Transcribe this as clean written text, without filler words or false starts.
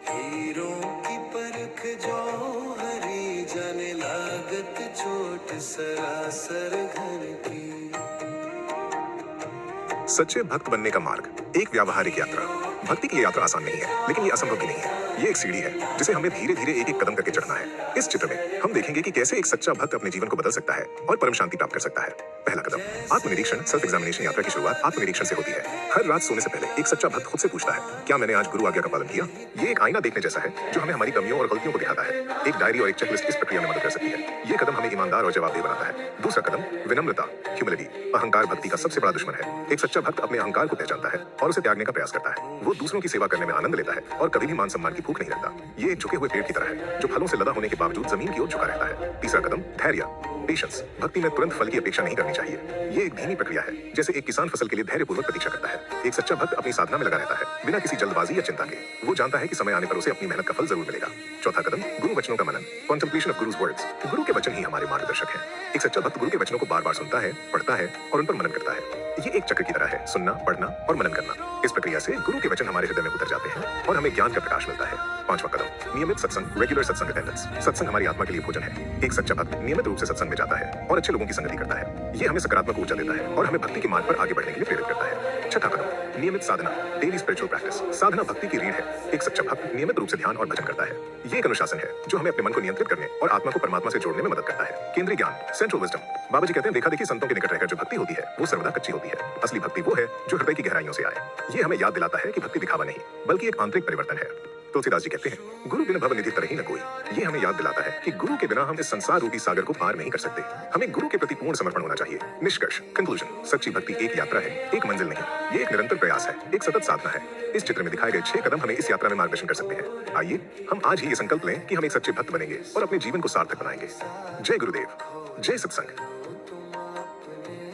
हीरों की परख जो हरी जाने लागत चोट सरासर घर की। सच्चे भक्त बनने का मार्ग एक व्यावहारिक यात्रा। भक्ति की ये यात्रा आसान नहीं है, लेकिन ये असंभव भी नहीं है। ये एक सीढ़ी है जिसे हमें धीरे धीरे एक एक कदम करके चढ़ना है। इस चित्र में हम देखेंगे कि कैसे एक सच्चा भक्त अपने जीवन को बदल सकता है और परम शांति प्राप्त कर सकता है। पहला कदम, आत्मनिरीक्षण। सेल्फ एग्जामिनेशन यात्रा की शुरुआत आत्मनिरीक्षण से होती है। हर रात सोने से पहले एक सच्चा भक्त खुद से पूछता है, क्या मैंने आज गुरु आज्ञा का पालन किया? ये एक आईना देखने जैसा है जो हमें हमारी कमियों और गलतियों को दिखाता है। एक डायरी और एक चेकलिस्ट इस प्रक्रिया में मदद कर सकती है। ये कदम हमें ईमानदार और जवाबदेह बनाता है। दूसरा कदम, विनम्रता, ह्यूमिलिटी। अहंकार भक्ति का सबसे बड़ा दुश्मन है। एक सच्चा भक्त अपने अहंकार को पहचानता है और उसे त्यागने का प्रयास करता है। वो दूसरों की सेवा करने में आनंद लेता है और कभी भी मान सम्मान की भूख नहीं रखता। ये एक झुके हुए पेड़ की तरह है जो फलों से लदा होने के बावजूद जमीन की ओर झुका रहता है। तीसरा कदम, धैर्य, पेशेंस। भक्ति में तुरंत फल की अपेक्षा नहीं करनी चाहिए। ये एक धीमी प्रक्रिया है, जैसे एक किसान फसल के लिए धैर्यपूर्वक प्रतीक्षा करता है। एक सच्चा भक्त अपनी साधना में लगा रहता है बिना किसी जल्दबाजी या चिंता के। वो जानता है कि समय आने पर उसे अपनी मेहनत का फल जरूर मिलेगा। चौथा कदम, गुरु वचनों का मनन, कॉन्टेम्पलेशन ऑफ गुरुज वर्ड्स। गुरु के वचन ही हमारे मार्गदर्शक हैं। एक सच्चा भक्त गुरु के वचनों को बार बार सुनता है, पढ़ता है और उन पर मनन करता है। ये एक चक्र की तरह है, सुनना, पढ़ना और मनन करना। इस प्रक्रिया से गुरु के वचन हमारे हृदय में उतर जाते हैं और हमें ज्ञान का प्रकाश मिलता है। पांचवा कदम, नियमित सत्संग, रेगुलर सत्संग अटेंडेंस। सत्संग हमारी आत्मा के लिए भोजन है। एक सच्चा भक्त नियमित रूप से सत्संग में जाता है और अच्छे लोगों की संगति करता है। ये हमें सकारात्मक ऊर्जा देता है और हमें भक्ति के मार्ग पर आगे बढ़ने के लिए प्रेरित करता है। छठा कदम, नियमित साधना, डेली स्पिरिचुअल प्रैक्टिस। साधना भक्ति की रीढ़ है। एक सच्चा भक्त नियमित रूप से ध्यान और भजन करता है। ये एक अनुशासन है जो हमें अपने मन को नियंत्रित करने और आत्मा को परमात्मा से जोड़ने में मदद करता है। केंद्रीय ज्ञान, सेंट्रल विजडम। बाबा जी कहते हैं, देखा देखी संतों के निकट रहकर जो भक्ति होती है वो सर्वदा कच्ची होती है। असली भक्ति वो है जो हृदय की गहराइयों से आए। ये हमें याद दिलाता है कि भक्ति दिखावा नहीं बल्कि एक आंतरिक परिवर्तन है। तुलसीदास जी कहते हैं, गुरु बिन भव निधि तरहि न कोई। ये हमें याद दिलाता है कि गुरु के बिना हम इस संसार रूपी सागर को पार नहीं कर सकते। हमें गुरु के प्रति पूर्ण समर्पण होना चाहिए। निष्कर्ष, कंक्लूजन, सच्ची भक्ति एक यात्रा है, एक मंजिल नहीं। ये एक निरंतर प्रयास है, एक सतत साधना है। इस चित्र में दिखाए गए 6 कदम हमें इस यात्रा में मार्गदर्शन कर सकते हैं। आइए हम आज ही ये संकल्प लें कि हम एक सच्चे भक्त बनेंगे और अपने जीवन को सार्थक बनाएंगे। जय गुरुदेव, जय सत्संग।